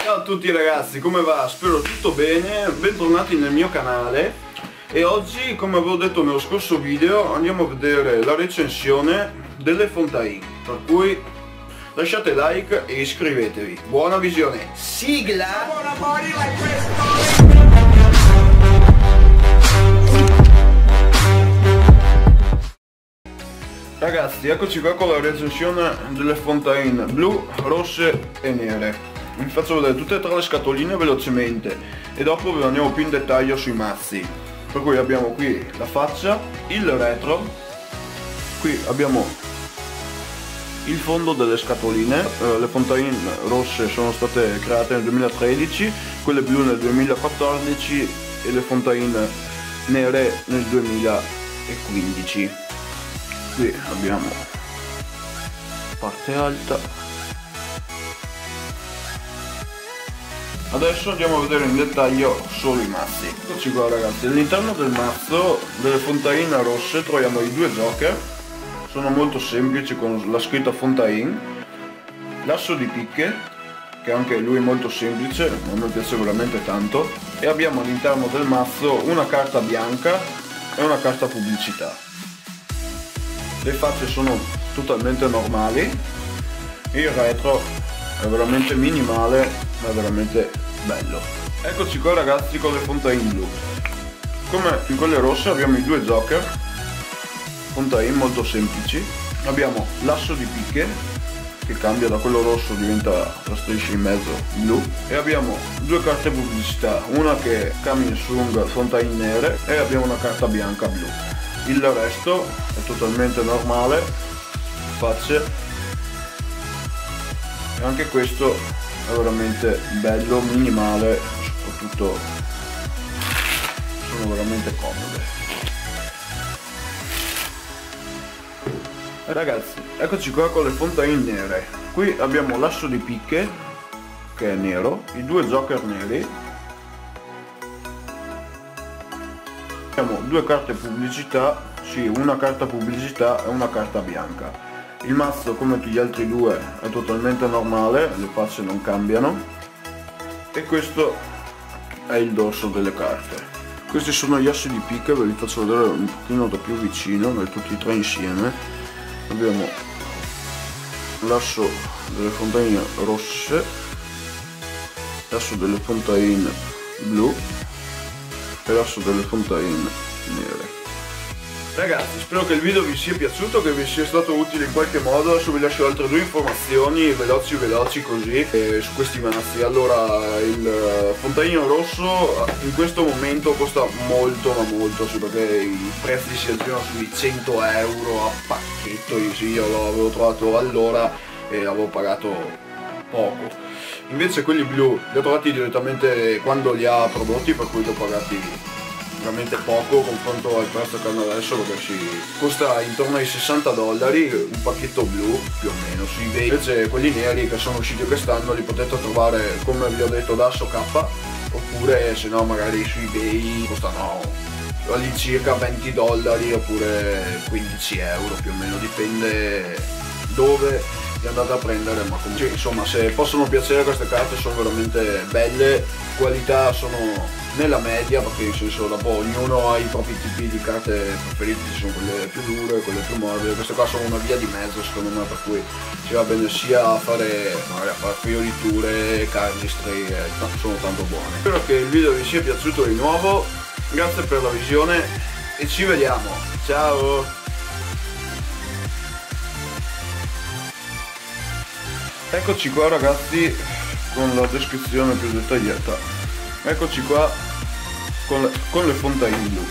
Ciao a tutti ragazzi, come va? Spero tutto bene, bentornati nel mio canale. E oggi, come avevo detto nello scorso video, andiamo a vedere la recensione delle Fontaine. Per cui lasciate like e iscrivetevi. Buona visione. Sigla! Ragazzi, eccoci qua con la recensione delle Fontaine blu, rosse e nere. Vi faccio vedere tutte e tre le scatoline velocemente e dopo ve ne andiamo più in dettaglio sui mazzi. Per cui abbiamo qui la faccia, il retro, qui abbiamo il fondo delle scatoline. Le Fontaine rosse sono state create nel 2013, quelle blu nel 2014 e le Fontaine nere nel 2015. Qui abbiamo parte alta. Adesso andiamo a vedere in dettaglio solo i mazzi. Eccoci qua ragazzi, all'interno del mazzo delle Fontaine rosse troviamo i due joker, sono molto semplici con la scritta Fontaine, l'asso di picche, che anche lui è molto semplice, a me piace veramente tanto, e abbiamo all'interno del mazzo una carta bianca e una carta pubblicità. Le facce sono totalmente normali, il retro è veramente minimale ma è veramente bello. Eccoci qua ragazzi con le Fontaine blu. Come in quelle rosse abbiamo i due joker Fontaine molto semplici, abbiamo l'asso di picche che cambia da quello rosso, diventa la striscia in mezzo blu, e abbiamo due carte pubblicità, una che è Coming Soon Fontaine nere e abbiamo una carta bianca blu. Il resto è totalmente normale, facce, e anche questo è veramente bello, minimale, soprattutto sono veramente comode. Ragazzi, eccoci qua con le Fontaine nere. Qui abbiamo l'asso di picche che è nero, i due joker neri, abbiamo due carte pubblicità, sì, una carta pubblicità e una carta bianca. Il mazzo, come tutti gli altri due, è totalmente normale, le facce non cambiano, e questo è il dorso delle carte. Questi sono gli assi di picche, ve li faccio vedere un pochino da più vicino, tutti e tre insieme. Abbiamo l'asso delle Fontaine rosse, l'asso delle Fontaine blu e l'asso delle Fontaine nere. Ragazzi, spero che il video vi sia piaciuto, che vi sia stato utile in qualche modo. Adesso vi lascio altre due informazioni veloci così su questi mazzi. Allora, il Fontaine rosso in questo momento costa molto ma molto, sì, perché i prezzi si aggirano sui 100 euro a pacchetto. Io l'avevo trovato allora e avevo pagato poco. Invece quelli blu li ho trovati direttamente quando li ha prodotti, per cui li ho pagati veramente poco confronto al prezzo che hanno adesso, perché si costa intorno ai $60 un pacchetto blu più o meno su eBay. Invece quelli neri che sono usciti quest'anno li potete trovare, come vi ho detto, da ASOK, oppure se no magari su eBay costano all'incirca $20 oppure 15 euro più o meno, dipende dove li andate a prendere, ma comunque insomma, se possono piacere queste carte sono veramente belle, qualità sono nella media, perché in senso dopo ognuno ha i propri tipi di carte preferiti, ci sono quelle più dure, quelle più morbide, queste qua sono una via di mezzo secondo me, per cui ci va bene sia a fare magari a fare fioriture, cardistry, sono tanto buone. Spero che il video vi sia piaciuto di nuovo, grazie per la visione e ci vediamo, ciao! Eccoci qua ragazzi con la descrizione più dettagliata. Eccoci qua con le Fontaine blu.